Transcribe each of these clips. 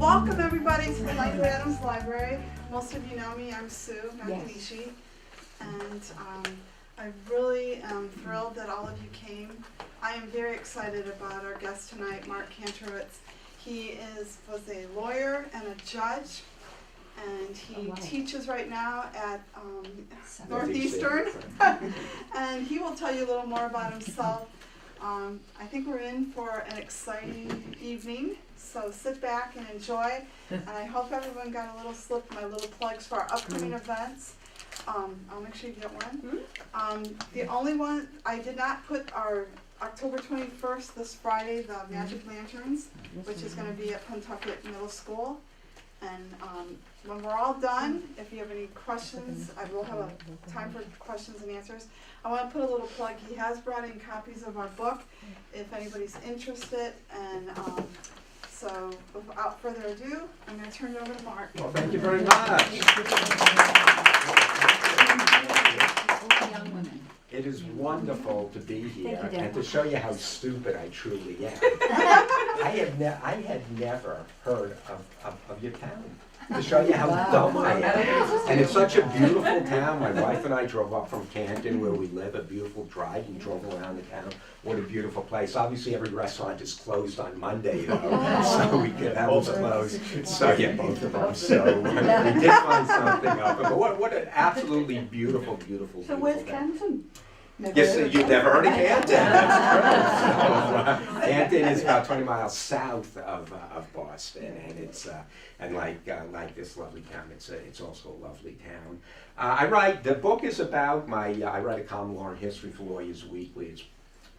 Welcome everybody to the Langley Adams Library. Most of you know me, I'm Sue Nakanishi, and I really am thrilled that all of you came. I am very excited about our guest tonight, MarcKantrowitz. He was a lawyer and a judge, and he teaches right now at Northeastern, and he will tell you a little more about himself. I think we're in for an exciting evening, so sit back and enjoy. And I hope everyone got a little slip, my little plugs for our upcoming events. I'll make sure you get one. The only one, I did not put our October 21st, this Friday, the Magic Lanterns, which is going to be at Pentucket Middle School. And when we're all done, if you have any questions, I will have a time for questions and answers. I want to put a little plug. He has brought in copies of our book, if anybody's interested. And so, without further ado, I'm going to turn it over to Mark. Well, thank you very much. It is wonderful to be here and to show you how stupid I truly am. I had never heard of your town. To show you how dumb I am. And it's such a beautiful town. My wife and I drove up from Canton, where we live, a beautiful drive. We drove around the town. What a beautiful place. Obviously, every restaurant is closed on Monday, though, so that was closed. So, yeah, both of them. So, we did find something up. But what an absolutely beautiful, beautiful, So where's Canton? Yes, you've never heard of Canton. That's true. So, Canton is about 20 miles south of Boston, and it's and like this lovely town, it's also a lovely town. The book is about I write a column, Law and History for Lawyers Weekly. It's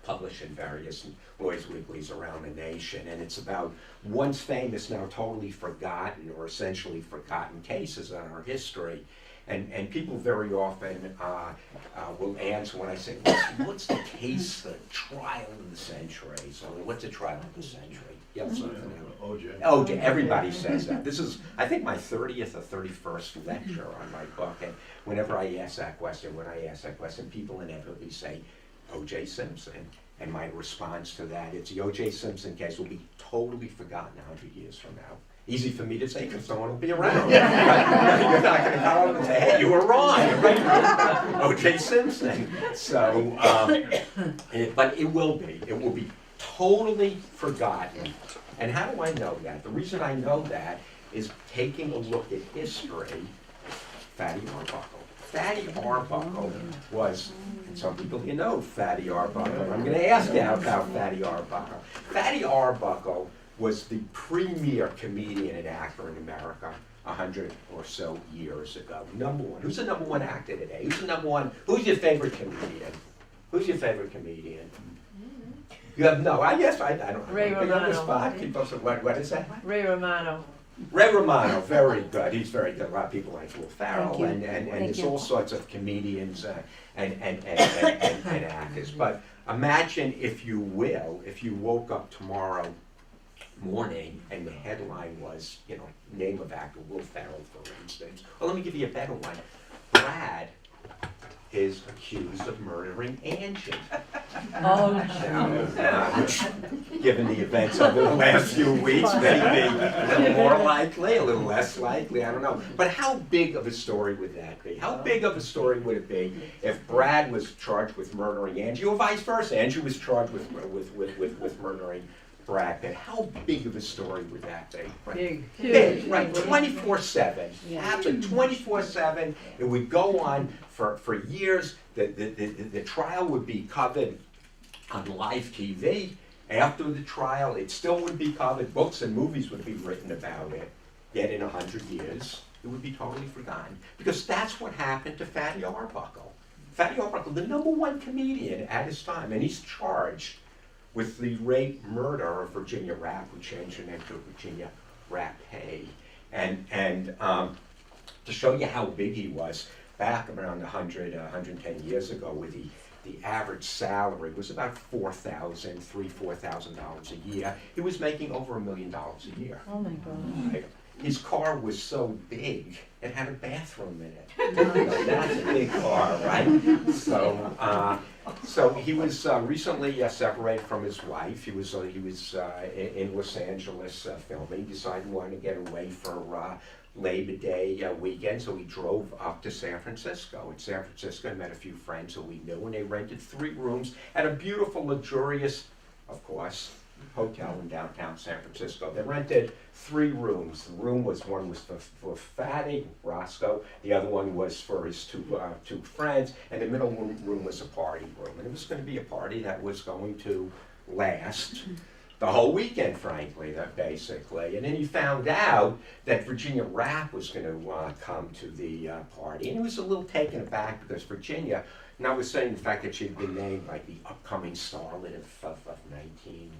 published in various lawyers' weeklies around the nation, and it's about once famous, now totally forgotten or essentially forgotten cases in our history. And people very often will answer when I say, what's the case, the trial of the century? So what's a trial of the century? Yeah, OJ. OJ, everybody says that. This is, I think, my 30th or 31st lecture on my book. And whenever I ask that question, people inevitably say, OJ Simpson. And my response to that is the OJ Simpson case will be totally forgotten 100 years from now. Easy for me to say because no one will be around. You're not going to come up and say, hey, you were wrong. O.J. Simpson. So, but it will be totally forgotten. And how do I know that? The reason I know that is taking a look at history. Fatty Arbuckle. Fatty Arbuckle was, and some people Fatty Arbuckle. I'm going to ask you about Fatty Arbuckle. Fatty Arbuckle was the premier comedian and actor in America 100 or so years ago. Number one. Who's the number one actor today? Who's the number one? Who's your favorite comedian? Who's your favorite comedian? You have no. I guess I don't. Ray Romano. On the spot. What is that? Ray Romano. Ray Romano, very good. He's very good. A lot of people like Will Ferrell, and there's all sorts of comedians and actors. But imagine, if you will, if you woke up tomorrow morning and the headline was, name of actor Will Ferrell, for instance. Well, let me give you a better one. Brad is accused of murdering Angie. Given the events of the last few weeks, maybe a little more likely, a little less likely, I don't know. But how big of a story would that be? How big of a story would it be if Brad was charged with murdering Angie, or vice versa? Angie was charged with murdering Brad Pitt. How big of a story would that be? Big. Big, right, 24/7. Absolutely, 24/7. It would go on for years. The trial would be covered on live TV. After the trial, it still would be covered. Books and movies would be written about it. Yet in 100 years, it would be totally forgotten. Because that's what happened to Fatty Arbuckle. Fatty Arbuckle, the number one comedian at his time, and he's charged with the rape murder of Virginia Rapp, who changed her name to Virginia Rappé. And to show you how big he was, back around 110 years ago, with the average salary was about $4,000 a year. He was making over $1 million a year. Oh my God. Right? his car was so big, it had a bathroom in it. That's a big car, right? So he was recently separated from his wife. He was in Los Angeles filming. He decided he wanted to get away for Labor Day weekend, so he drove up to San Francisco. In San Francisco, he met a few friends who we knew, and they rented 3 rooms at a beautiful, luxurious, of course, hotel in downtown San Francisco. They rented 3 rooms. One was for Fatty, Roscoe. The other one was for his two friends, and the middle room was a party room. And it was going to be a party that was going to last the whole weekend, frankly, basically. And then he found out that Virginia Rapp was going to come to the party, and he was a little taken aback because Virginia, notwithstanding the fact that she'd been named like the upcoming starlet of 19,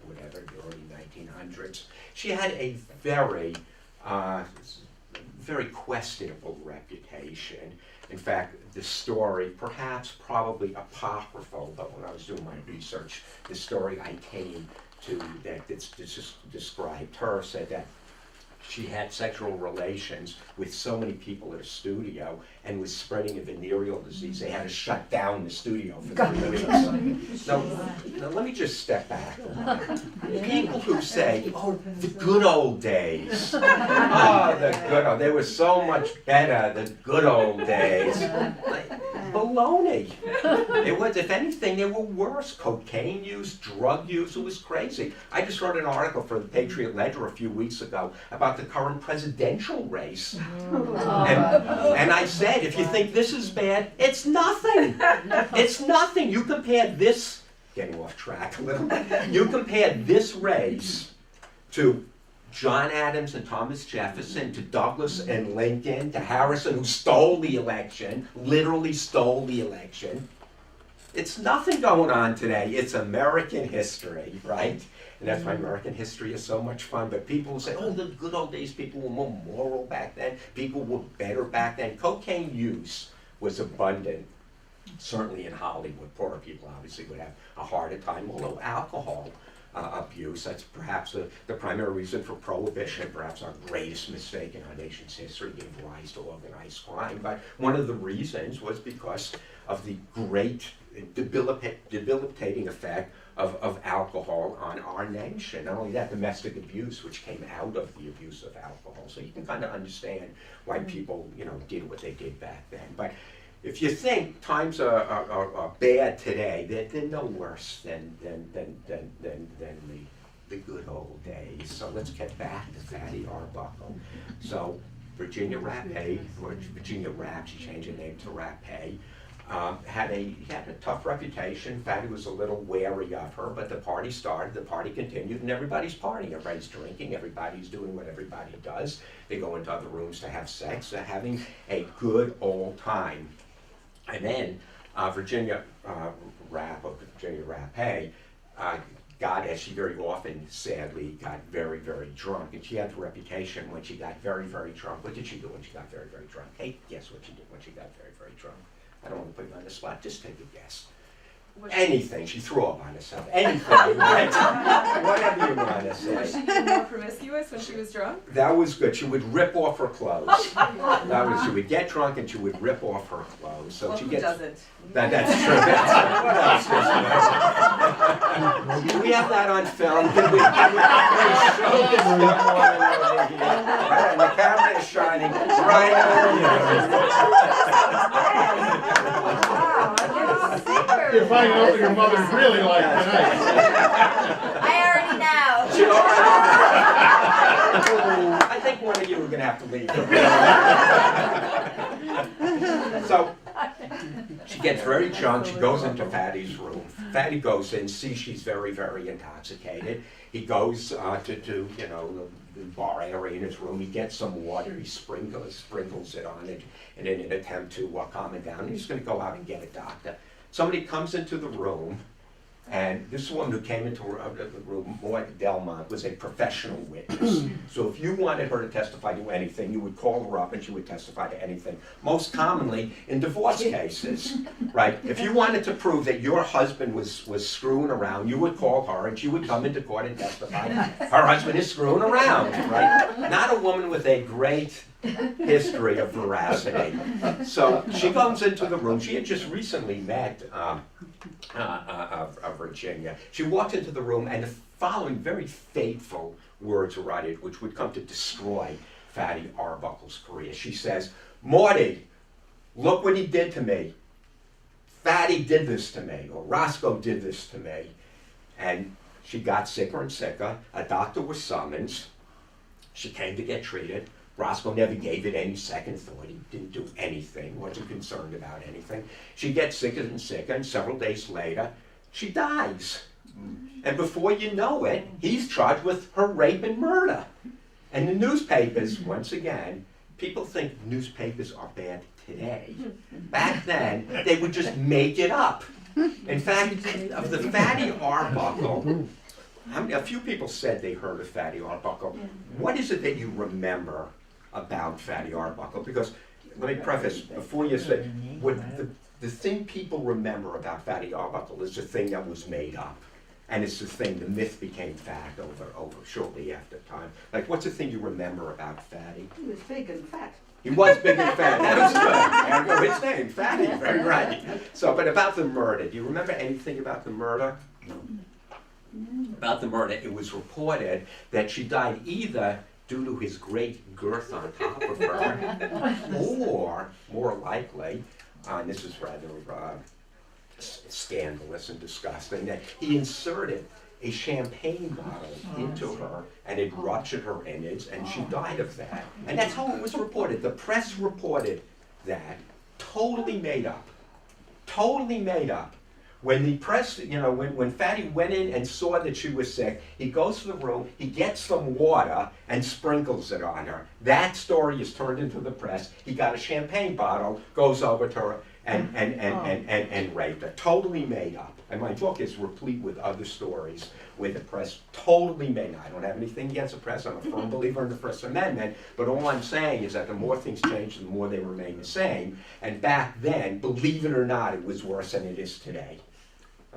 whatever, the early 1900s, she had a very, very questionable reputation. In fact, the story, probably apocryphal, but when I was doing my research, the story I came to that described her said that she had sexual relations with so many people at a studio and was spreading a venereal disease. They had to shut down the studio for 3 weeks. Now, let me just step back a minute. People who say, oh, the good old days. Oh, the good old, they were so much better, the good old days. Baloney. It was, if anything, they were worse. Cocaine use, drug use, it was crazy. I just wrote an article for the Patriot Ledger a few weeks ago about the current presidential race. And I said, if you think this is bad, it's nothing. It's nothing. You compare this, getting off track a little bit, you compare this race to John Adams and Thomas Jefferson, to Douglas and Lincoln, to Harrison, who stole the election, literally stole the election. It's nothing going on today. It's American history, right? And that's why American history is so much fun. But people will say, oh, the good old days, people were more moral back then. People were better back then. Cocaine use was abundant, certainly in Hollywood. Poorer people obviously would have a harder time, although alcohol abuse, that's perhaps the primary reason for prohibition, perhaps our greatest mistake in our nation's history, gave rise to organized crime. But one of the reasons was because of the great debilitating effect of alcohol on our nation. Not only that, domestic abuse, which came out of the abuse of alcohol. So you can kind of understand why people, did what they did back then. But if you think times are bad today, they're no worse than the good old days. So let's get back to Fatty Arbuckle. So Virginia Rapp, she changed her name to Rapp, had a tough reputation. Fatty was a little wary of her, but the party started, the party continued, and everybody's partying. Everybody's drinking, everybody's doing what everybody does. They go into other rooms to have sex. They're having a good old time. And then Virginia Rapp got, as she very often, sadly, got very, very drunk. And she had the reputation when she got very, very drunk. What did she do when she got very, very drunk? Hey, guess what she did when she got very, very drunk? I don't want to put you on the spot. Just take a guess. Anything. She threw up on herself. Anything. Right? Whatever you want to say. Was she more promiscuous when she was drunk? That was good. She would rip off her clothes. She would get drunk and she would rip off her clothes. So she gets. Doesn't? That's true. What else is there? We have that on film. Can we show this young woman over here? Right, and the camera is shining right over here. You find out what your mother's really like tonight. I already know. She already. I think one of you are going to have to leave. So she gets very drunk. She goes into Fatty's room. Fatty goes in, sees she's very, very intoxicated. He goes to the bar area in his room. He gets some water. He sprinkles it on it in an attempt to calm it down. And he's going to go out and get a doctor. Somebody comes into the room, And this woman who came into the room, Maud Delmont, was a professional witness. So if you wanted her to testify to anything, you would call her up and she would testify to anything. Most commonly in divorce cases, right? If you wanted to prove that your husband was screwing around, you would call her and she would come into court and testify. Her husband is screwing around, right? Not a woman with a great history of veracity. So she comes into the room. She had just recently met Virginia. She walked into the room, and the following very fateful words were uttered, which would come to destroy Fatty Arbuckle's career. She says, "Morty, look what he did to me. Fatty did this to me, or Roscoe did this to me." And she got sicker and sicker. A doctor was summoned. She came to get treated. Roscoe never gave it any second thought. He didn't do anything, wasn't concerned about anything. She gets sicker and sicker, and several days later, she dies. And before you know it, he's charged with her rape and murder. And the newspapers, once again, people think newspapers are bad today. Back then, they would just make it up. In fact, of the Fatty Arbuckle, a few people said they heard of Fatty Arbuckle. What is it that you remember about Fatty Arbuckle? Because let me preface, before you say, what the thing people remember about Fatty Arbuckle is the thing that was made up. And it's the thing, the myth became fact over shortly after time. Like, what's the thing you remember about Fatty? He was big and fat. He was big and fat. That was good. There you go, his name, Fatty, very right. So, but about the murder, do you remember anything about the murder? No. About the murder, it was reported that she died either due to his great girth on top of her, or, more likely, and this is rather scandalous and disgusting, that he inserted a champagne bottle into her, and it ruptured her innards, and she died of that. And that's how it was reported. The press reported that, totally made up. Totally made up. When the press, when Fatty went in and saw that she was sick, he goes to the room, he gets some water and sprinkles it on her. That story is turned into the press. He got a champagne bottle, goes over to her, and raped her. Totally made up. And my book is replete with other stories where the press totally made up. I don't have anything against the press. I'm a firm believer in the First Amendment. But all I'm saying is that the more things change, the more they remain the same. And back then, believe it or not, it was worse than it is today.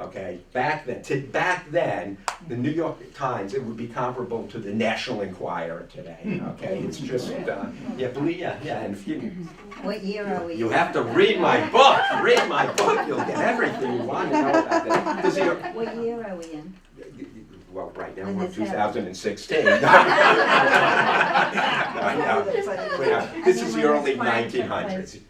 Okay, back then, the New York Times, it would be comparable to the National Enquirer today. Okay, it's just, and if you, What year are we? you have to read my book. Read my book, you'll get everything you want to know about that. What year are we in? Well, right now When we're this 2016. This is the early 1900s,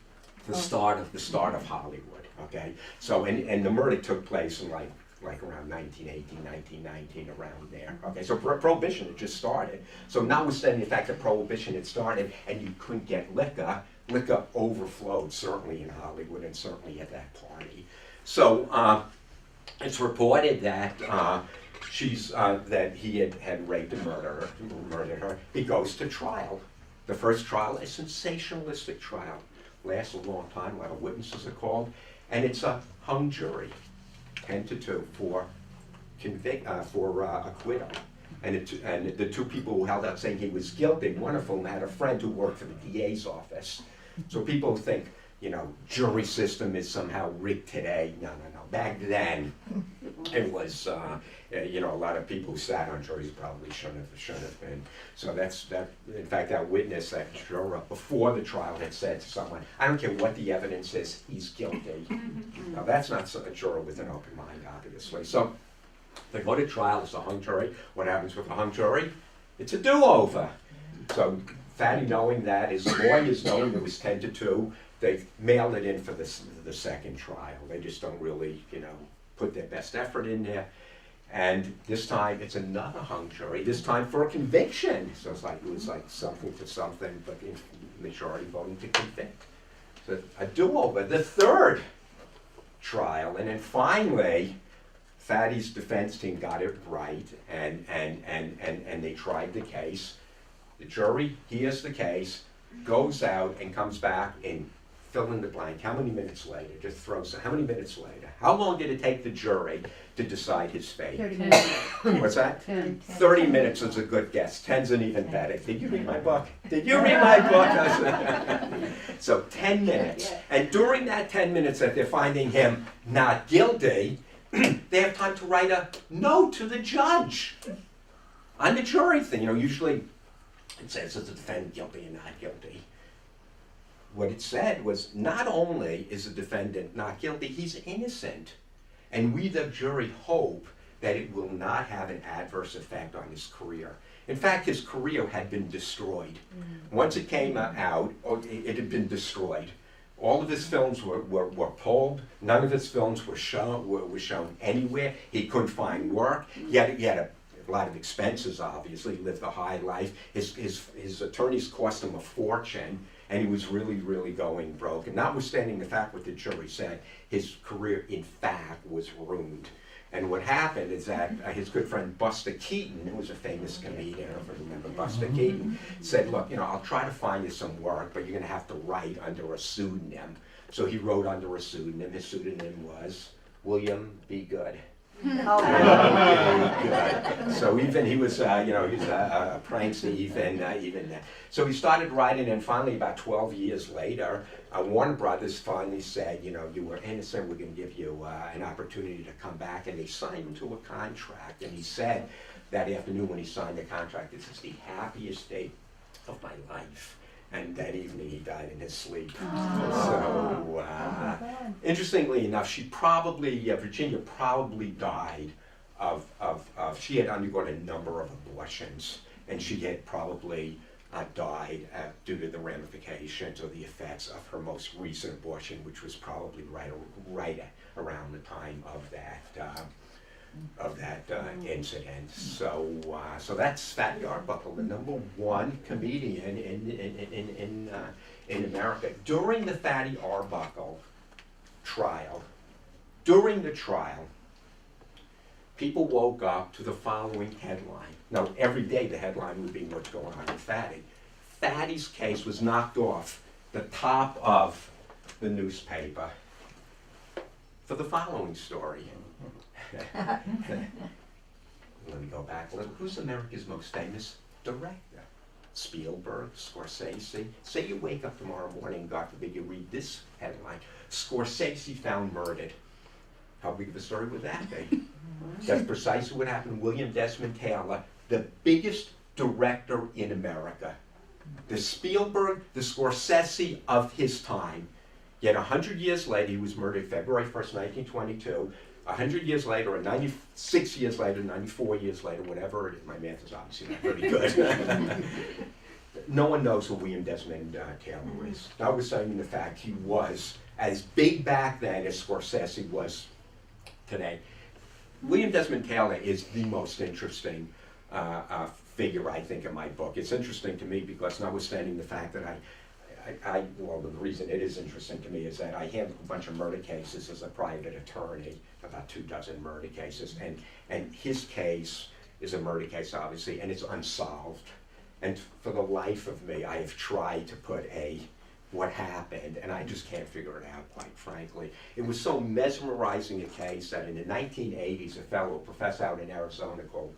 the start of Hollywood. Okay, so and the murder took place in like around 1918, 1919, around there. Okay, so Prohibition had just started. So notwithstanding the fact that Prohibition had started and you couldn't get liquor overflowed, certainly in Hollywood and certainly at that party. So it's reported that that he had raped and murdered her. He goes to trial. The first trial, a sensationalistic trial, lasts a long time. A lot of witnesses are called. And it's a hung jury, 10-2 for acquittal. And the two people who held out saying he was guilty, one of whom had a friend who worked for the DA's office. So people think, jury system is somehow rigged today. No. Back then, it was, a lot of people who sat on juries probably shouldn't have been. So in fact, that witness, that juror, before the trial had said to someone, I don't care what the evidence is, he's guilty. Now that's not a juror with an open mind, obviously. So they go to trial, it's a hung jury. What happens with a hung jury? It's a do-over. So Fatty, knowing that, his lawyers knowing it was 10-2, they mailed it in for the second trial. They just don't really, put their best effort in there. And this time it's another hung jury, this time for a conviction. So it was like something to something, but the majority voting to convict. So a do-over, the third trial. And then finally, Fatty's defense team got it right, and they tried the case. The jury hears the case, goes out and comes back in fill in the blank. How many minutes later? Just throw some. How many minutes later? How long did it take the jury to decide his fate? 30 minutes. What's that? 10. 30 minutes is a good guess. 10's an even better. Did you read my book? Did you read my book? So 10 minutes. And during that 10 minutes that they're finding him not guilty, they have time to write a note to the judge on the jury thing. You know, usually it says, is the defendant guilty or not guilty? What it said was, not only is the defendant not guilty, he's innocent. And we, the jury, hope that it will not have an adverse effect on his career. In fact, his career had been destroyed. Once it came out, it had been destroyed. All of his films were pulled. None of his films were shown anywhere. He couldn't find work. He had a lot of expenses, obviously. He lived a high life. His attorneys cost him a fortune, and he was really, really going broke. And notwithstanding the fact what the jury said, his career, in fact, was ruined. And what happened is that his good friend Buster Keaton, who was a famous comedian, I don't know if you remember Buster Keaton, said, look, you know, I'll try to find you some work, but you're going to have to write under a pseudonym. So he wrote under a pseudonym. His pseudonym was William B. Good. Good. So even he was, you know, he was a prankster even then. So he started writing, and finally, about 12 years later, Warner Brothers finally said, you know, you were innocent. We're going to give you an opportunity to come back, and they signed him to a contract. And he said that afternoon when he signed the contract, this is the happiest day of my life. And that evening he died in his sleep. So, interestingly enough, she probably, Virginia probably died of she had undergone a number of abortions, and she had probably died due to the ramifications or the effects of her most recent abortion, which was probably right around the time of that incident. So that's Fatty Arbuckle, the #1 comedian in America. During the Fatty Arbuckle trial, people woke up to the following headline. Now, every day the headline would be what's going on with Fatty. Fatty's case was knocked off the top of the newspaper for the following story. Let me go back a little. Who's America's most famous director? Spielberg, Scorsese. Say you wake up tomorrow morning, God forbid, you read this headline: Scorsese found murdered. How big of a story would that be? That's precisely what happened. William Desmond Taylor, the biggest director in America, the Spielberg, the Scorsese of his time. Yet 100 years later, he was murdered February 1st, 1922. 100 years later, or 96 years later, 94 years later, whatever it is, my math is obviously not very good. No one knows who William Desmond Taylor is. Notwithstanding the fact he was as big back then as Scorsese was today. William Desmond Taylor is the most interesting figure, I think, in my book. It's interesting to me because notwithstanding the fact that well, the reason it is interesting to me is that I handled a bunch of murder cases as a private attorney, about 24 murder cases, and his case is a murder case, obviously, and it's unsolved. And for the life of me, I have tried to put what happened, and I just can't figure it out, quite frankly. It was so mesmerizing a case that in the 1980s, a fellow professor out in Arizona called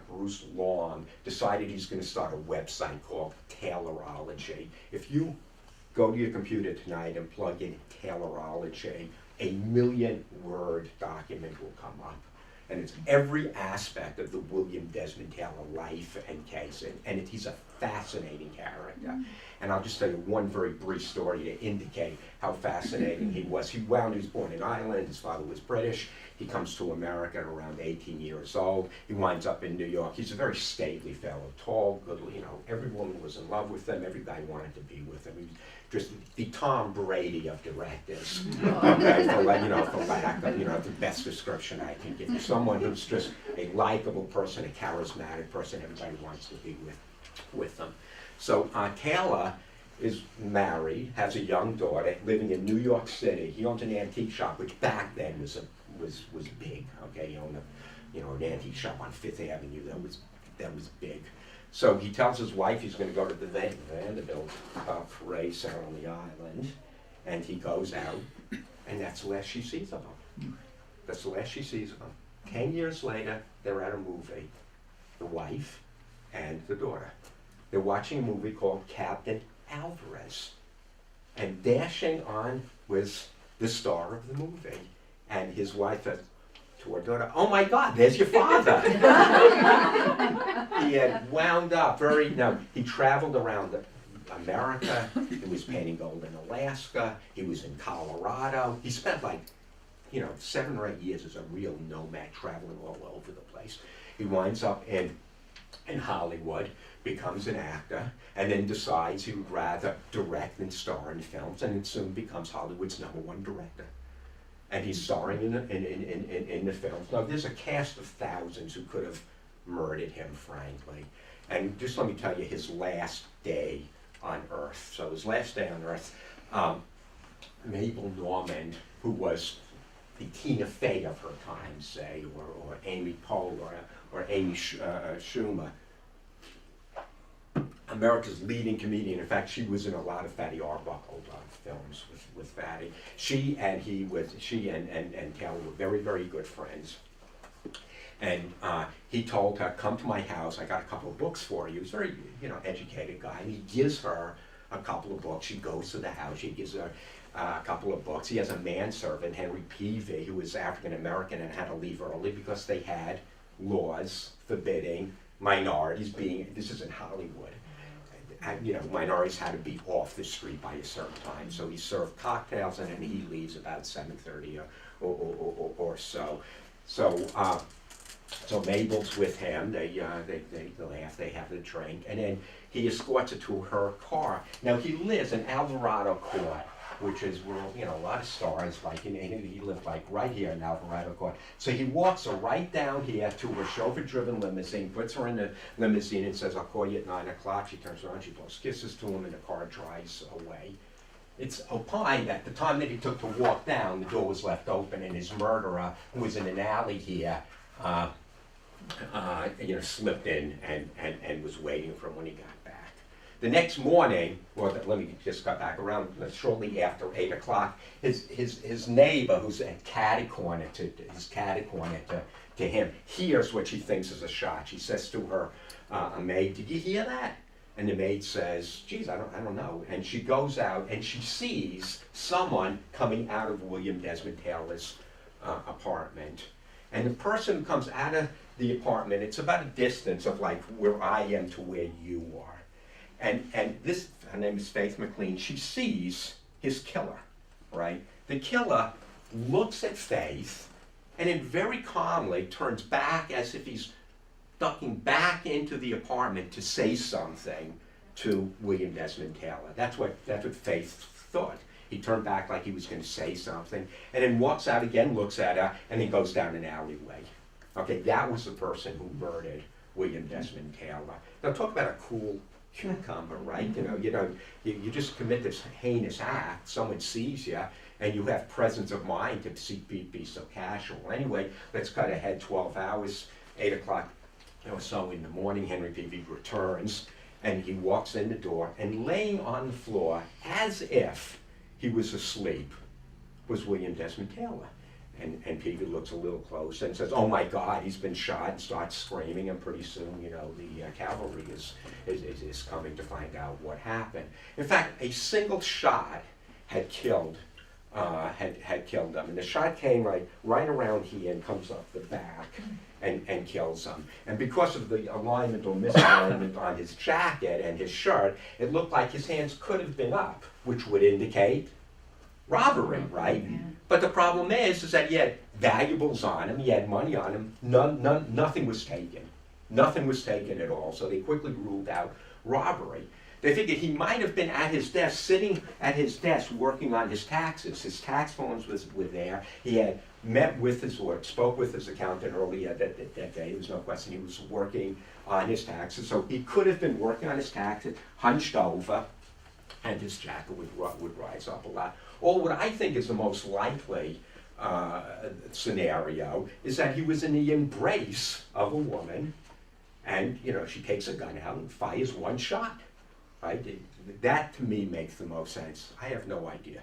Bruce Long decided he's going to start a website called Taylorology. If you go to your computer tonight and plug in Taylorology, a 1,000,000-word document will come up. And it's every aspect of the William Desmond Taylor life and case. And he's a fascinating character. And I'll just tell you one very brief story to indicate how fascinating he was. He was born in Ireland. His father was British. He comes to America at around 18 years old. He winds up in New York. He's a very stately fellow, tall, good, you know, every woman was in love with him. Every guy wanted to be with him. He was just the Tom Brady of directors. Okay, for lack of, the best description I can give you. Someone who's just a likable person, a charismatic person. Everybody wants to be with them. So Taylor is married, has a young daughter, living in New York City. He owns an antique shop, which back then was big. Okay, he owned an antique shop on Fifth Avenue. That was big. So he tells his wife he's going to go to the Vanderbilt Parade Center on the island, And he goes out, and that's the last she sees of him. That's the last she sees of him. 10 years later, they're at a movie, the wife and the daughter. They're watching a movie called Captain Alvarez. And dashing on was the star of the movie. And his wife said to her daughter, "Oh my God, there's your father." He had wound up he traveled around America. He was painting gold in Alaska. He was in Colorado. He spent 7 or 8 years as a real nomad, traveling all over the place. He winds up in Hollywood, becomes an actor, and then decides he would rather direct than star in films, and it soon becomes Hollywood's #1 director. And he's starring in the films. Now, there's a cast of thousands who could have murdered him, frankly. And just let me tell you his last day on Earth. So his last day on Earth, Mabel Normand, who was the Tina Fey of her time, say, or Amy Poehler, or Amy Schumer, America's leading comedian. In fact, she was in a lot of Fatty Arbuckle films with Fatty. She and Taylor were very, very good friends. And he told her, "Come to my house. I got a couple of books for you." He was a very, educated guy. And he gives her a couple of books. She goes to the house. He gives her a couple of books. He has a manservant, Henry Peavy, who was African American and had to leave early because they had laws forbidding minorities being. This is in Hollywood. Minorities had to be off the street by a certain time. So he served cocktails, and then he leaves about 7:30 or so. So Mabel's with him. They laugh. They have a drink, and then he escorts her to her car. Now he lives in Alvarado Court, which is where a lot of stars he lived right here in Alvarado Court. So he walks her right down here to her chauffeur-driven limousine, puts her in the limousine, and says, "I'll call you at 9 o'clock." She turns around, she blows kisses to him, and the car drives away. It's opined that the time that he took to walk down, the door was left open, and his murderer, who was in an alley here, slipped in and was waiting for him when he got back. The next morning, let me just cut back around, shortly after 8 o'clock, his neighbor, who's catty-corner to him, hears what she thinks is a shot. She says to her maid, "Did you hear that?" And the maid says, "Geez, I don't know." And she goes out and she sees someone coming out of William Desmond Taylor's apartment. And the person who comes out of the apartment, it's about a distance of where I am to where you are. And this, her name is Faith McLean, she sees his killer, right? The killer looks at Faith and then very calmly turns back as if he's ducking back into the apartment to say something to William Desmond Taylor. That's what Faith thought. He turned back like he was going to say something, and then walks out again, looks at her, and then goes down an alleyway. Okay, that was the person who murdered William Desmond Taylor. Now talk about a cool cucumber, right? You just commit this heinous act, someone sees you, and you have presence of mind to be so casual. Anyway, let's cut ahead 12 hours, 8 o'clock or so in the morning, Henry Peavy returns, and he walks in the door, and laying on the floor, as if he was asleep, was William Desmond Taylor. And Peavy looks a little close and says, "Oh my God, he's been shot," and starts screaming, and pretty soon, the cavalry is coming to find out what happened. In fact, a single shot had killed them, and the shot came right around here and comes up the back and kills him. And because of the alignment or misalignment on his jacket and his shirt, it looked like his hands could have been up, which would indicate robbery, right? Yeah. But the problem is that he had valuables on him, he had money on him, nothing was taken. Nothing was taken at all, so they quickly ruled out robbery. They figured he might have been at his desk, sitting at his desk working on his taxes. His tax forms were there. He had met with spoke with his accountant earlier that day. There was no question he was working on his taxes. So he could have been working on his taxes, hunched over, and his jacket would rise up a lot. Or what I think is the most likely scenario is that he was in the embrace of a woman, and she takes a gun out and fires one shot. Right? That to me makes the most sense. I have no idea.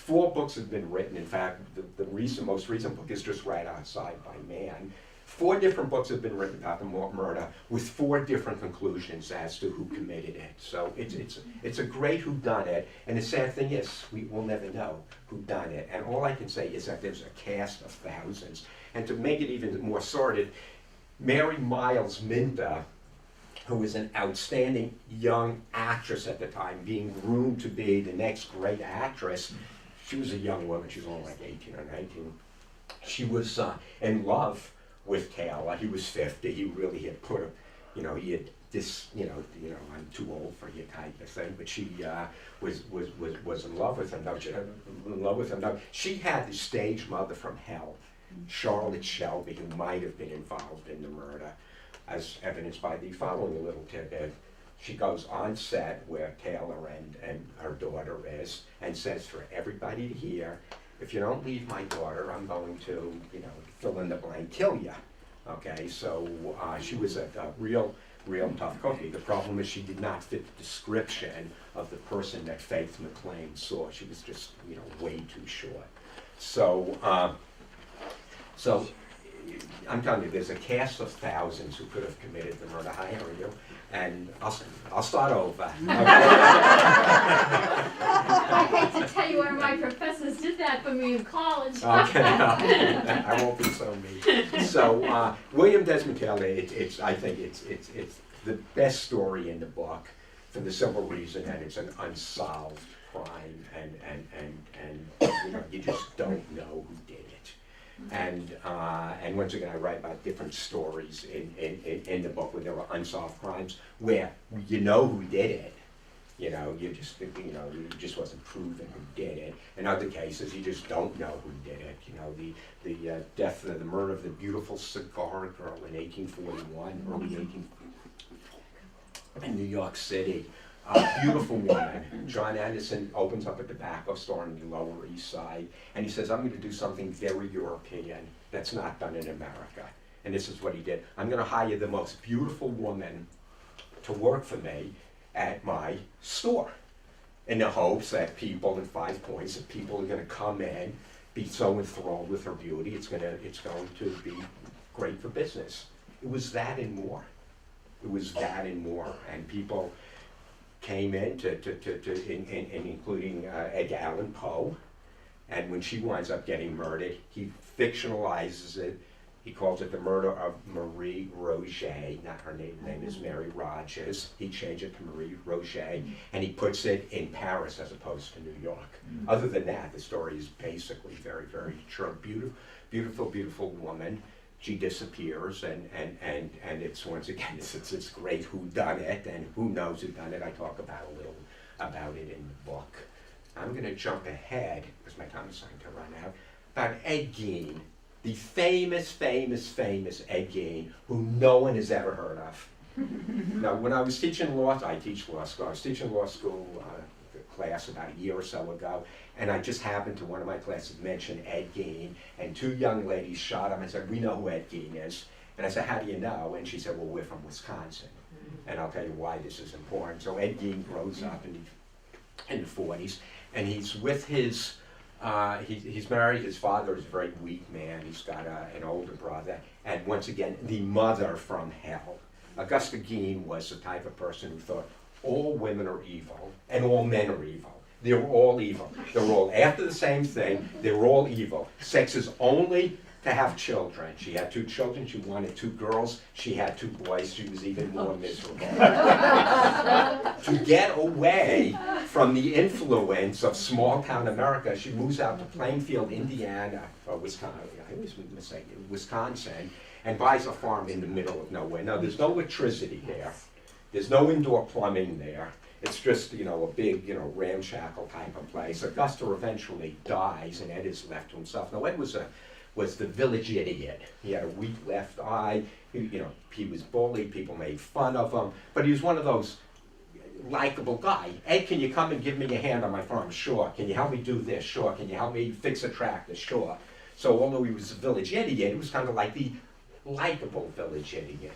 4 books have been written. In fact, the most recent book is just right outside by Man. 4 different books have been written about the murder with 4 different conclusions as to who committed it. So it's a great whodunit, and the sad thing is we will never know who done it. And all I can say is that there's a cast of thousands. And to make it even more sordid, Mary Miles Minter, who was an outstanding young actress at the time, being groomed to be the next great actress. She was a young woman. She was only like 18 or 19. She was in love with Taylor. He was 50. He really had put him, he had this, I'm too old for you type of thing. But she was in love with him. She had the stage mother from hell, Charlotte Shelby, who might have been involved in the murder, as evidenced by the following little tidbit. She goes on set where Taylor and her daughter is and says for everybody to hear, if you don't leave my daughter, I'm going to, fill in the blank, kill you. Okay, so she was a real tough cookie. The problem is she did not fit the description of the person that Faith McLean saw. She was just, way too short. So I'm telling you, there's a cast of thousands who could have committed the murder. Hi, how are you? And I'll start over. I hate to tell you one of my professors did that for me in college. Okay, I won't be so mean. So William Desmond Taylor, I think it's the best story in the book for the simple reason that it's an unsolved crime, and you just don't know who did it. And once again, I write about different stories in the book where there were unsolved crimes where you know who did it. You just wasn't proven who did it. In other cases, you just don't know who did it. The death, the murder of the beautiful cigar girl in 1841, early 1840, in New York City. A beautiful woman. John Anderson opens up a tobacco store on the Lower East Side, and he says, I'm going to do something very European that's not done in America. And this is what he did. I'm going to hire the most beautiful woman to work for me at my store, in the hopes that people, in 5 points, that people are going to come in, be so enthralled with her beauty, it's going to be great for business. It was that and more. It was that and more. And people came in including Edgar Allan Poe, and when she winds up getting murdered, he fictionalizes it. He calls it the murder of Marie Roget. Not her name is Mary Rogers. He changed it to Marie Roget, and he puts it in Paris as opposed to New York. Other than that, the story is basically very, very true. Beautiful woman. She disappears, and it's, once again, it's great who done it and who knows who done it. I talk about a little about it in the book. I'm going to jump ahead, because my time is starting to run out, about Ed Gein, the famous Ed Gein, who no one has ever heard of. Now, when I was teaching law, I teach law school. I was teaching law school class about a year or so ago, and I just happened to, one of my classes mention Ed Gein, and 2 young ladies shot him and said, we know who Ed Gein is. And I said, how do you know? And she said, well, we're from Wisconsin. And I'll tell you why this is important. So Ed Gein grows up in the 40s, and he's with his, he's married. His father is a very weak man. He's got an older brother, and once again, the mother from hell. Augusta Gein was the type of person who thought all women are evil and all men are evil. They're all evil. They're all after the same thing. They're all evil. Sex is only to have children. She had 2 children. She wanted 2 girls. She had 2 boys. She was even more miserable. To get away from the influence of small town America, she moves out to Plainfield, Indiana, or Wisconsin. I always mistake it, Wisconsin, and buys a farm in the middle of nowhere. Now, there's no electricity there. There's no indoor plumbing there. It's just, a big, ramshackle type of place. Augusta eventually dies, and Ed is left to himself. Now, Ed was the village idiot. He had a weak left eye. He was bullied. People made fun of him. But he was one of those likable guy. Ed, can you come and give me a hand on my farm? Sure. Can you help me do this? Sure. Can you help me fix a tractor? Sure. So although he was a village idiot, he was kind of like the likable village idiot.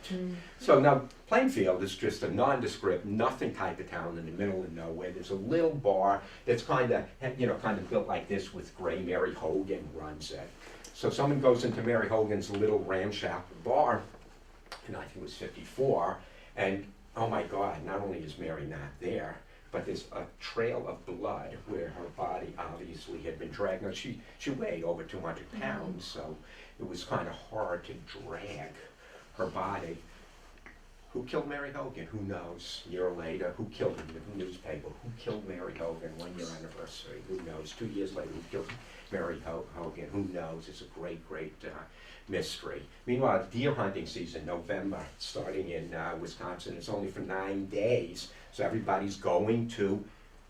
So now Plainfield is just a nondescript, nothing type of town in the middle of nowhere. There's a little bar that's kind of built like this with gray. Mary Hogan runs it. So someone goes into Mary Hogan's little ramshackle bar, and I think it was 54, and oh my God, not only is Mary not there, but there's a trail of blood where her body obviously had been dragged. Now she weighed over 200 pounds, so it was kind of hard to drag her body. Who killed Mary Hogan? Who knows? A year later, who killed him? The newspaper. Who killed Mary Hogan? 1 year anniversary. Who knows? 2 years later, who killed Mary Hogan? Who knows? It's a great mystery. Meanwhile, deer hunting season, November, starting in Wisconsin, it's only for 9 days. So everybody's going to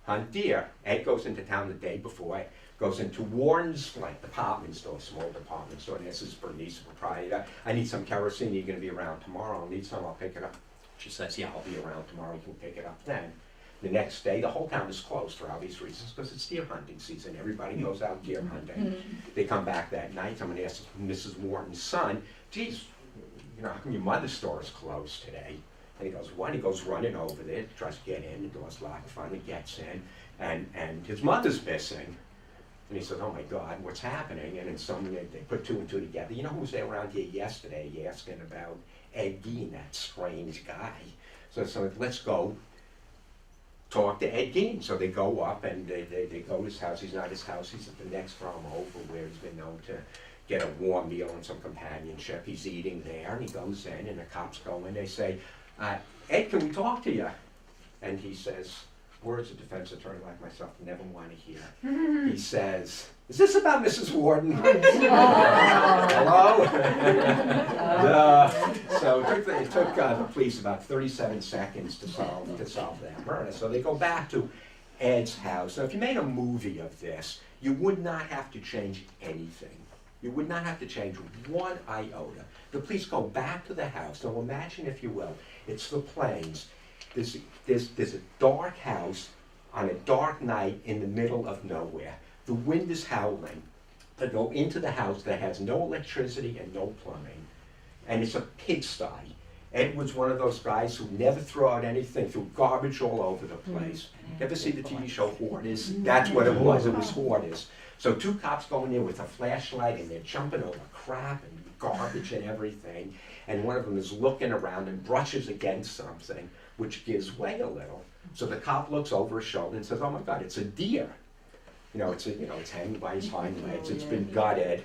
hunt deer. Ed goes into town the day before, goes into Warren's, like department store, small department store, and this is Bernice, the proprietor. I need some kerosene, you're gonna be around tomorrow, I'll need some, I'll pick it up. She says, yeah, I'll be around tomorrow, you can pick it up then. The next day, the whole town is closed for obvious reasons, because it's deer hunting season. Everybody goes out deer hunting. They come back that night, someone asks Mrs. Warren's son, geez, how come your mother's store is closed today? And he goes, what? He goes running over there, tries to get in, the door's locked, finally gets in, and his mother's missing. And he says, oh my God, what's happening? And then they put two and two together. You know who was there around here yesterday asking about Ed Gein, that strange guy? So let's go talk to Ed Gein. So they go up and they go to his house. He's not at his house, he's at the next farm over where he's been known to get a warm meal and some companionship. He's eating there, and he goes in, and the cops go in. They say, Ed, can we talk to you? And he says, words a defense attorney like myself never want to hear. He says, is this about Mrs. Warden? Hello? So it took the police about 37 seconds to solve that murder. So they go back to Ed's house. Now, if you made a movie of this, you would not have to change anything. You would not have to change one iota. The police go back to the house. Now imagine, if you will, it's the Plains. There's a dark house on a dark night in the middle of nowhere. The wind is howling. They go into the house that has no electricity and no plumbing. And it's a pigsty. Ed was one of those guys who never threw out anything, threw garbage all over the place. You ever see the TV show Hoarders? That's what it was Hoarders. So two cops go in there with a flashlight, and they're jumping over crap and garbage and everything. And one of them is looking around and brushes against something, which gives way a little. So the cop looks over his shoulder and says, oh my God, it's a deer. It's hanging by his hind legs. It's been gutted.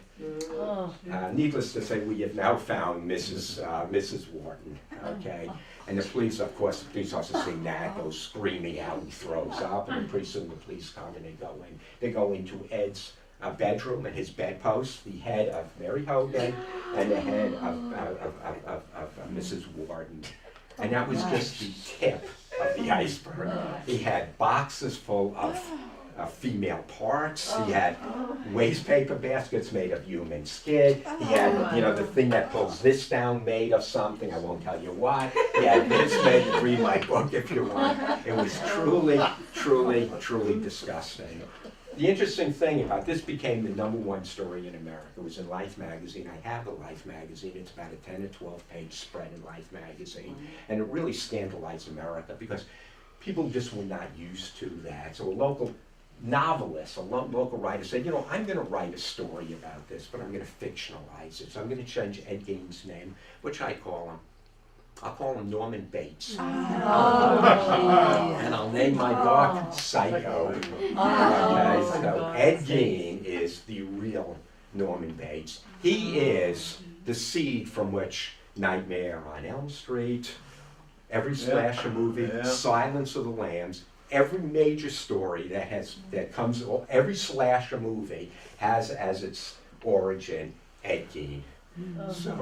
Needless to say, we have now found Mrs. Wharton. Okay, and the police officer seeing that goes screaming out and throws up, and pretty soon the police come and they go in. They go into Ed's bedroom and his bedpost, the head of Mary Hogan and the head of Mrs. Warden. And that was just the tip of the iceberg. He had boxes full of female parts. He had waste paper baskets made of human skin. He had, the thing that pulls this down made of something. I won't tell you what. He had this made. Read my book if you want. It was truly, truly, truly disgusting. The interesting thing about this became the #1 story in America. It was in Life magazine. I have the Life magazine. It's about a 10 to 12 page spread in Life magazine. And it really scandalized America because people just were not used to that. So a local novelist, a local writer said, I'm going to write a story about this, but I'm going to fictionalize it. So I'm going to change Ed Gein's name, which I call him. I'll call him Norman Bates. And I'll name my book Psycho. So Ed Gein is the real Norman Bates. He is the seed from which Nightmare on Elm Street, every slasher movie, Silence of the Lambs, every major story every slasher movie has as its origin Ed Gein. So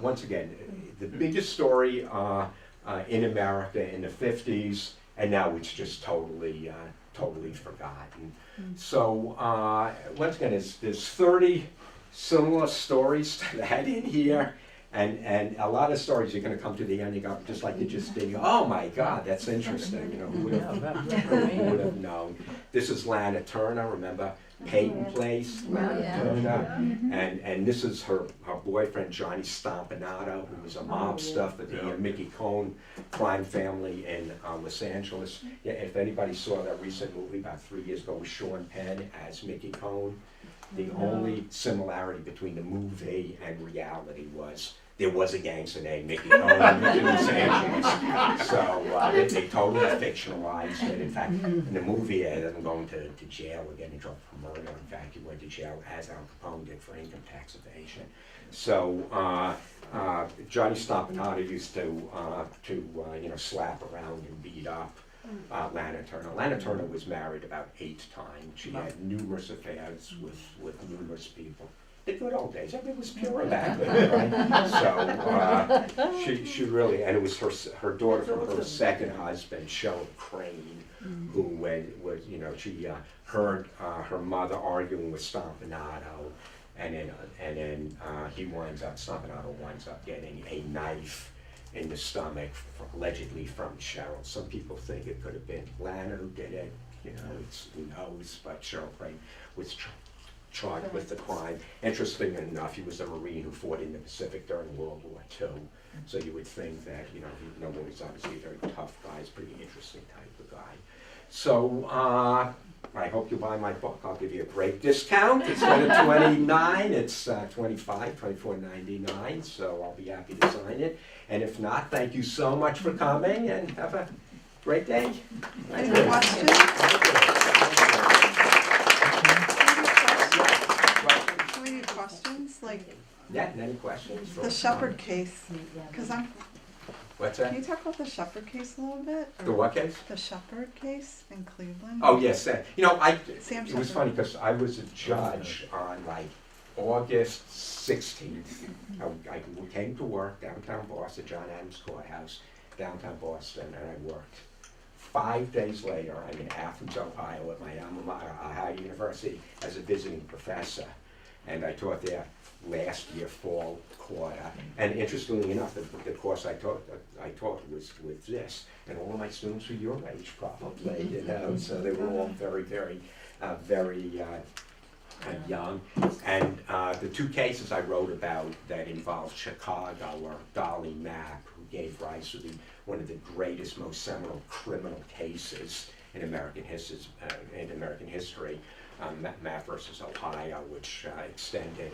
once again, the biggest story in America in the 50s, and now it's just totally forgotten. So once again, there's 30 similar stories to that in here, And a lot of stories you're going to come to the end, you go just like you just did. Oh my God, that's interesting. You know, who would have known? This is Lana Turner. Remember Peyton Place, Lana Turner, and this is her boyfriend Johnny Stompanato, who was a mobster for the Mickey Cohn crime family in Los Angeles. Yeah, if anybody saw that recent movie about 3 years ago with Sean Penn as Mickey Cohn, the only similarity between the movie and reality was there was a gangster named Mickey Cohn in Los Angeles. So they totally fictionalized it. In fact, in the movie, he doesn't go into jail or get in trouble for murder. In fact, he went to jail as Al Capone did for income tax evasion. So Johnny Stompanato used to slap around and beat up Lana Turner. Lana Turner was married about 8 times. She had numerous affairs with numerous people. The good old days. Everything was pure back then, right? So she really, and it was her daughter from her second husband, Cheryl Crane, who was she heard her mother arguing with Stompanato, and then Stompanato winds up getting a knife in the stomach, allegedly from Cheryl. Some people think it could have been Lana who did it. Who knows? But Cheryl Crane was charged with the crime. Interesting enough, he was a Marine who fought in the Pacific during World War II. So you would think that, he's obviously a very tough guy. He's a pretty interesting type of guy. So I hope you buy my book. I'll give you a great discount. It's going to $29. It's $24.99. So I'll be happy to sign it. And if not, thank you so much for coming and have a great day. Any questions? Do we need questions? Like Any questions? the Shepherd case? Because What's Can that? you talk about the Shepherd case a little bit? The what case? The Shepherd case in Cleveland? Oh, yes. Sam Sam it was Shepherd. funny because I was a judge on August 16th. I came to work downtown Boston, John Adams Courthouse, downtown Boston, and I worked. 5 days later, I'm in Athens, Ohio, at my alma mater, Ohio University, as a visiting professor. And I taught there last year, fall quarter. And interestingly enough, the course I taught was with this. And all of my students were your age, probably, so they were all very, very, very young. And the 2 cases I wrote about that involved Chicago were Dolly Mapp, who gave rise to one of the greatest, most seminal criminal cases in American history, Mapp versus Ohio, which extended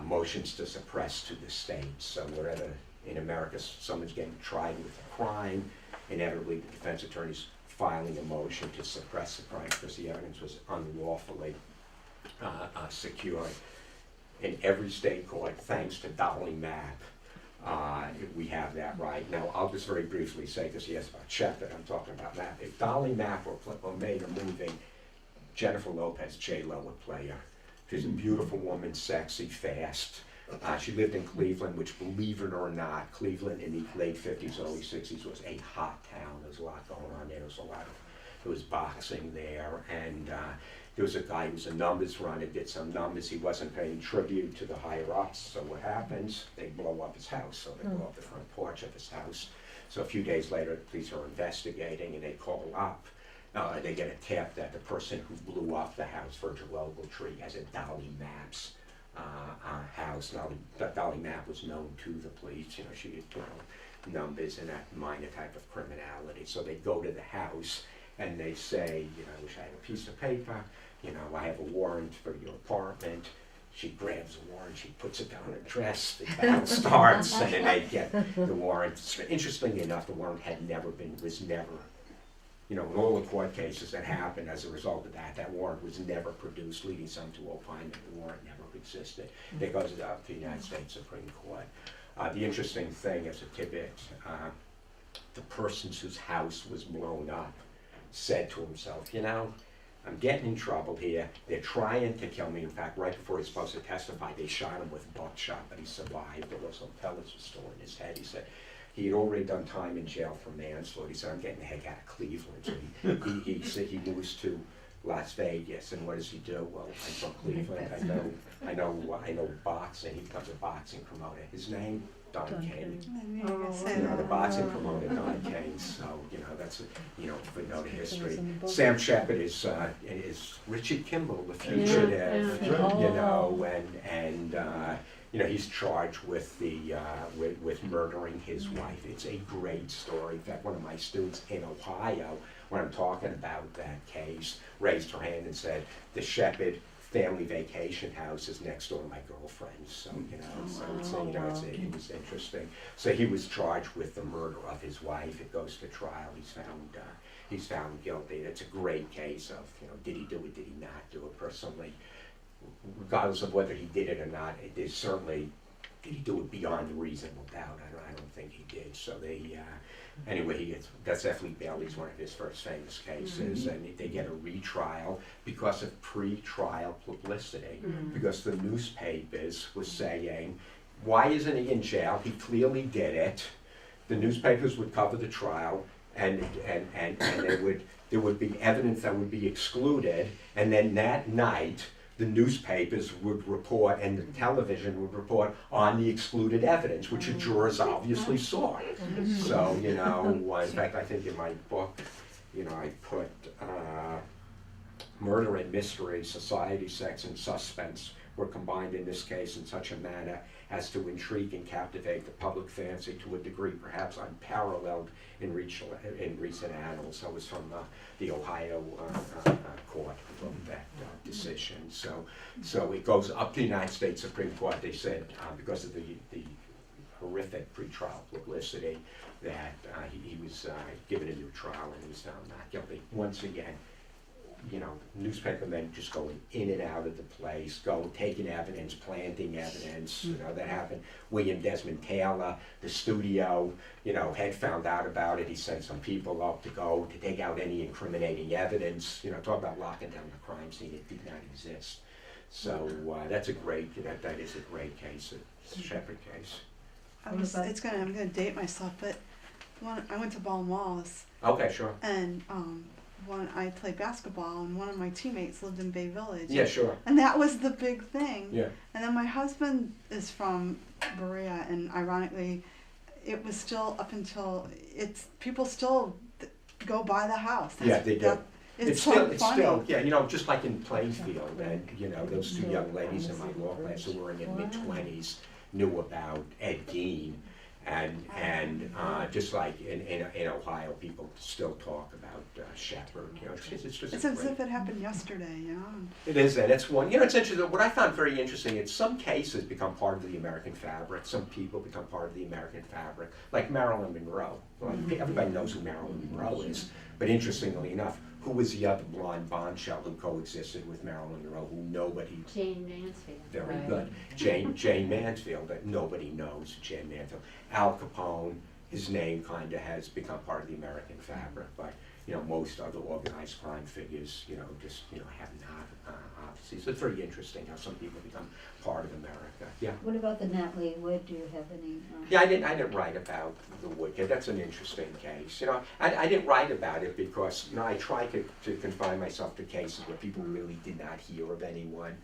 motions to suppress to the states. So wherever in America someone's getting tried with a crime, inevitably the defense attorney's filing a motion to suppress the crime because the evidence was unlawfully secured. In every state court, thanks to Dolly Mapp, we have that right. Now, I'll just very briefly say, because he asked about Shepherd, I'm talking about Mapp. If Dolly Mapp were made a movie, Jennifer Lopez, J-Lo would play her. She's a beautiful woman, sexy, fast. She lived in Cleveland, which, believe it or not, Cleveland in the late 50s, early 60s was a hot town. There was a lot going on there. There was boxing there, and there was a guy who was a numbers runner, did some numbers. He wasn't paying tribute to the higher-ups, so what happens? They blow up his house, so they blow up the front porch of his house. So a few days later, the police are investigating, and they call up. They get a tip that the person who blew up the house, Virgil Ogletree, has a Dolly Mapp's house. Now, Dolly Mapp was known to the police. She did numbers and that minor type of criminality. So they go to the house and they say, I wish I had a piece of paper. I have a warrant for your apartment. She grabs a warrant, she puts it down her dress, the battle starts, and then they get the warrant. Interestingly enough, the warrant was never, in all the court cases that happened as a result of that warrant was never produced, leading some to opine that the warrant never existed. It goes up to the United States Supreme Court. The interesting thing as a tidbit, the person whose house was blown up said to himself, I'm getting in trouble here. They're trying to kill me. In fact, right before he's supposed to testify, they shot him with buckshot, but he survived. There was some pellets were still in his head. He said he had already done time in jail for manslaughter. He said, I'm getting the heck out of Cleveland. So he said he moves to Las Vegas, and what does he do? Well, I'm from Cleveland. I know boxing. He becomes a boxing promoter. His name, Don King. I knew you were gonna say You know, the that. boxing promoter Don King, so, you know, that's, a footnote of history. Sam Shepard is Richard Kimball, the fugitive, yeah. you know, and he's charged with with murdering his wife. It's a great story. In fact, one of my students in Ohio, when I'm talking about that case, raised her hand and said, the Shepard family vacation house is next door to my girlfriend's, so, it was interesting. So he was charged with the murder of his wife. It goes to trial. He's found guilty. It's a great case of, did he do it, did he not do it? Personally, regardless of whether he did it or not, it is certainly, did he do it beyond a reasonable doubt? I don't think he did. So anyway, that's definitely Bailey's one of his first famous cases, and they get a retrial because of pre-trial publicity, because the newspapers were saying, why isn't he in jail? He clearly did it. The newspapers would cover the trial, and there would be evidence that would be excluded, and then that night, the newspapers would report and the television would report on the excluded evidence, which the jurors obviously saw. So, in fact, I think in my book, I put murder and mystery, society, sex, and suspense were combined in this case in such a manner as to intrigue and captivate the public fancy to a degree perhaps unparalleled in recent annals. So it was from the Ohio court who wrote that decision. So it goes up to the United States Supreme Court. They said because of the horrific pretrial publicity that he was given a new trial and he was found not guilty. Once again, newspaper men just going in and out of the place, taking evidence, planting evidence, that happened. William Desmond Taylor, the studio, had found out about it. He sent some people up to take out any incriminating evidence, talk about locking down the crime scene. It did not exist. So that's a great, that is a great case, a Shepard case. I'm gonna date myself, but I went to Ball Wallace. Okay, sure. And when I played basketball, and one of my teammates lived in Bay Village. Yeah, sure. And that was the big thing. Yeah. And then my husband is from Berea, and ironically, it was still up until people still go by the house. Yeah, they do. It's funny. Just like in Plainfield, and those two young ladies in my law class who were in their mid-20s knew about Ed Gein. And just like in Ohio, people still talk about Shepard. It's just it's as if it happened yesterday. It is, and it's one. It's interesting. What I found very interesting is some cases become part of the American fabric. Some people become part of the American fabric, like Marilyn Monroe. Well, everybody knows who Marilyn Monroe is, but interestingly enough, who was the other blonde bombshell who coexisted with Marilyn Monroe, who nobody... Jane Mansfield. Very good. Jane Mansfield, that nobody knows Jane Mansfield. Al Capone, his name kind of has become part of the American fabric, but most other organized crime figures, have not, obviously. So it's very interesting how some people become part of America. Yeah. What about the Natalie Wood? Do you have any? Yeah, I didn't write about the Wood case. That's an interesting case. I didn't write about it because I try to confine myself to cases where people really did not hear of anyone.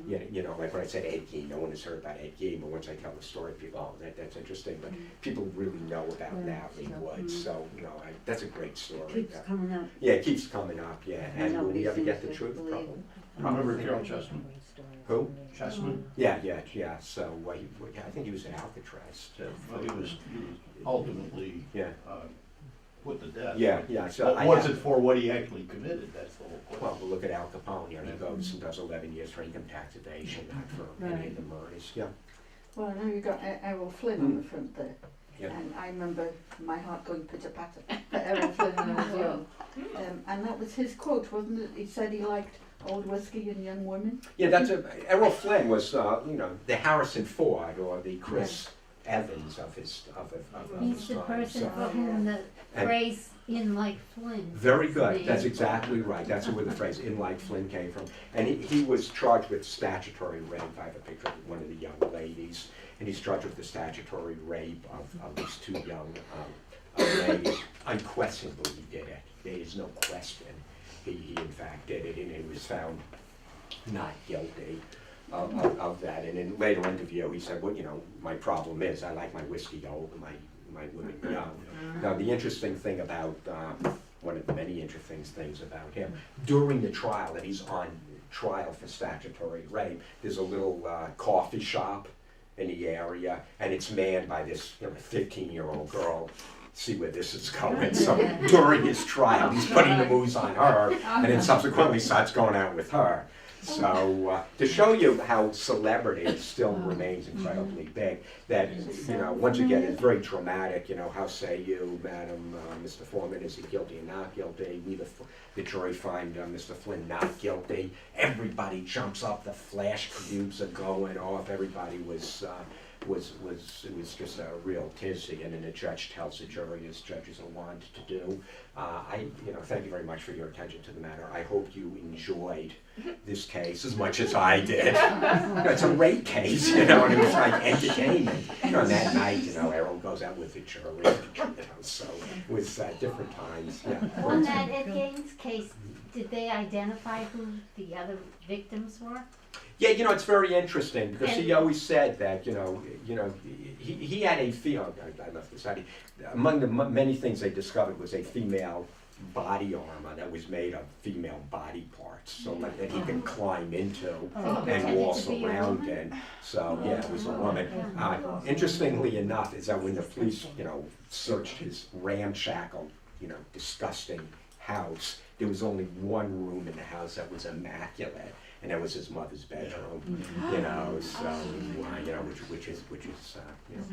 Like when I said Ed Gein, no one has heard about Ed Gein, but once I tell the story, people, that's interesting. But people really know about Natalie Wood, so that's a great story. Keeps coming up. Yeah, it keeps coming up. Yeah, and will we ever get the truth? Probably. Remember Carol Chessman? Who? Chessman? Yeah. So I think he was in Alcatraz too. Well, he was ultimately put to death. Yeah. So what was it for? What he actually committed? That's the whole question. Well, we'll look at Al Capone. He goes and does 11 years for income tax evasion, not for any of the murders. Yeah. Well, now you've got Errol Flynn on the front there. Yeah. And I remember my heart going pitter-patter for Errol Flynn when I was young. And that was his quote, wasn't it? He said he liked old whiskey and young women. Yeah, Errol Flynn was, the Harrison Ford or the Chris Evans of his He's the time. person for whom the phrase "in like Flynn." Very good. That's exactly right. That's where the phrase "in like Flynn" came from. And he was charged with statutory rape. I have a picture of one of the young ladies, and he's charged with the statutory rape of these two young ladies. Unquestionably, he did it. There is no question. He in fact did it, and he was found not guilty. of that. And in a later interview, he said, well, you know, my problem is I like my whiskey old and my women young. Now, the interesting thing about, one of the many interesting things about him, during the trial, that he's on trial for statutory rape, there's a little coffee shop in the area, and it's manned by this 15-year-old girl. See where this is going. So during his trial, he's putting the moves on her, and then subsequently starts going out with her. So to show you how celebrity still remains incredibly big, that, you know, once again, it's very dramatic. You know, how say you, Madam, Mr. Foreman, is he guilty or not guilty? The jury find Mr. Flynn not guilty. Everybody jumps up. The flash cubes are going off. Everybody was it was just a real tizzy, and then the judge tells the jury, as judges are wont to do. Thank you very much for your attention to the matter. I hope you enjoyed this case as much as I did. It's a rape case, and it was like entertainment. And that night, everyone goes out with the jury, so it was different times. Yeah. On that Ed Gaines case, did they identify who the other victims were? Yeah, it's very interesting because he always said that, he had a female, I left this out, among the many things they discovered was a female body armor that was made of female body parts, so that he can climb into and waltz around in. So, yeah, it was a woman. Interestingly enough, is that when the police, searched his ramshackle, disgusting house, there was only one room in the house that was immaculate, and that was his mother's bedroom. Which is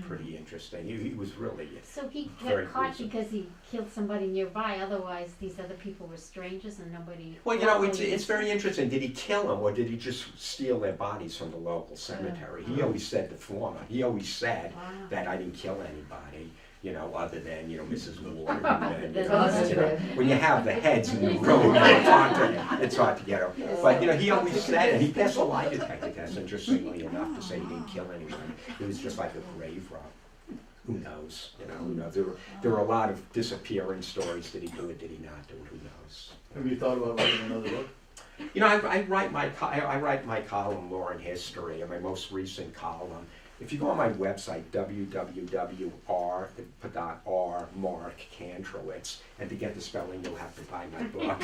pretty interesting. He was really so he very got caught gruesome. because he killed somebody nearby. Otherwise, these other people were strangers and nobody. Well, it's very interesting. Did he kill them, or did he just steal their bodies from the local cemetery? He always said the former. He always said that I didn't kill anybody. Other than, Mrs. Moore. When you have the heads in the room, it's hard to get them. But, he always said, and he passed a lie detector test, interestingly enough, to say he didn't kill anyone. It was just like a grave rob. Who knows? There were a lot of disappearing stories. Did he do it? Did he not do it? Who knows? Have you thought about writing another book? I write my column, Law and History, and my most recent column. If you go on my website, R MarcKantrowitz, and to get the spelling, you'll have to buy my book,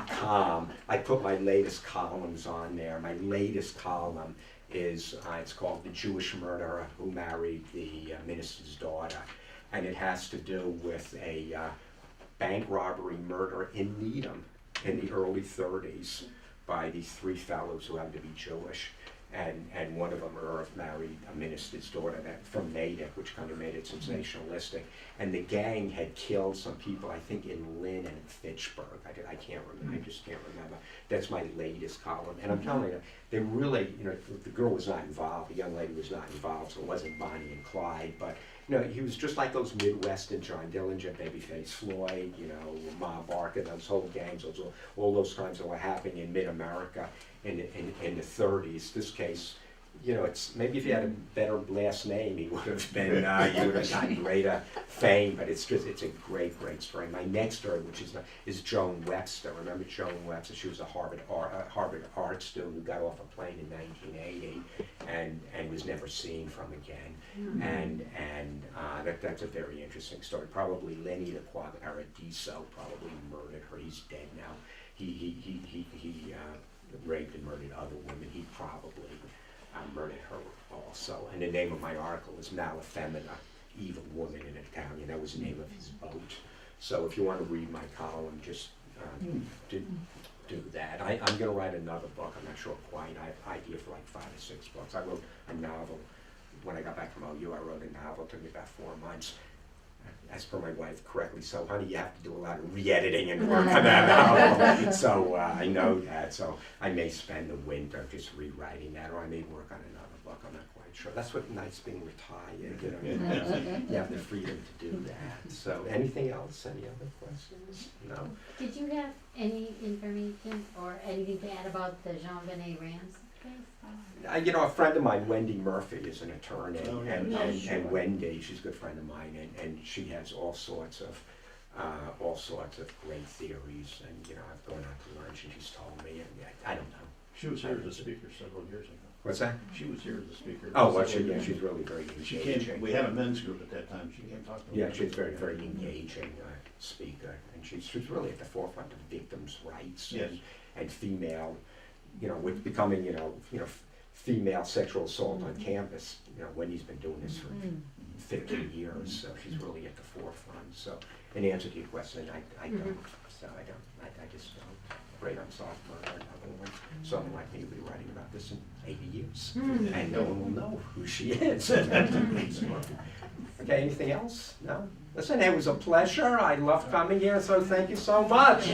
.com, I put my latest columns on there. My latest column is, it's called The Jewish Murderer Who Married the Minister's Daughter, and it has to do with a bank robbery murder in Needham in the early 30s by these three fellows who happened to be Jewish. And one of them, Irv, married a minister's daughter from Natick, which kind of made it sensationalistic. And the gang had killed some people, I think, in Lynn and in Fitchburg. I can't remember. I just can't remember. That's my latest column. And I'm telling you, they really, the girl was not involved. The young lady was not involved, so it wasn't Bonnie and Clyde. But, he was just like those Midwestern, John Dillinger, Babyface Floyd, Ma Barker, those whole gangs, all those times that were happening in mid-America in the 30s. This case, it's maybe if he had a better last name, he would have been, he would have gotten greater fame. But it's a great story. My next story, which is Joan Webster. Remember Joan Webster? She was a Harvard art student who got off a plane in 1980 and was never seen from again. And that's a very interesting story. Probably Lenny the Paradiso probably murdered her. He's dead now. He raped and murdered other women. He probably murdered her also. And the name of my article is Malafemina, Evil Woman in Italian. That was the name of his boat. So if you want to read my column, just do that. I'm going to write another book. I'm not sure quite. I have an idea for like 5 or 6 books. I wrote a novel. When I got back from OU, I wrote a novel. It took me about 4 months. As per my wife correctly, so honey, you have to do a lot of re-editing and work on that novel. So I know that. So I may spend the winter just rewriting that, or I may work on another book. I'm not quite sure. That's what nice being retired. You have the freedom to do that. So anything else? Any other questions? No. Did you have any information or anything to add about the Jean-Benet Rams case? A friend of mine, Wendy Murphy, is an attorney, and Wendy, she's a good friend of mine, and she has all sorts of great theories. And I've gone out to lunch, and she's told me, and I don't know. She was here as a speaker several years ago. What's that? She was here as a speaker. Oh, well, several yeah, years she's ago. really very She engaging. came, we had a men's group at that time, she came talk to us. Yeah, she's very, very engaging speaker, and she's really at the forefront of victims' rights Yes. and female, with becoming, female sexual assault on campus. Wendy's been doing this for 15 years, so she's really at the forefront. So, in answer to your question, I don't. So I just don't. Great unsolved murder. No one, someone like me, will be writing about this in 80 years, and no one will know who she is. Okay, anything else? No? Listen, it was a pleasure. I loved coming here, so thank you so much.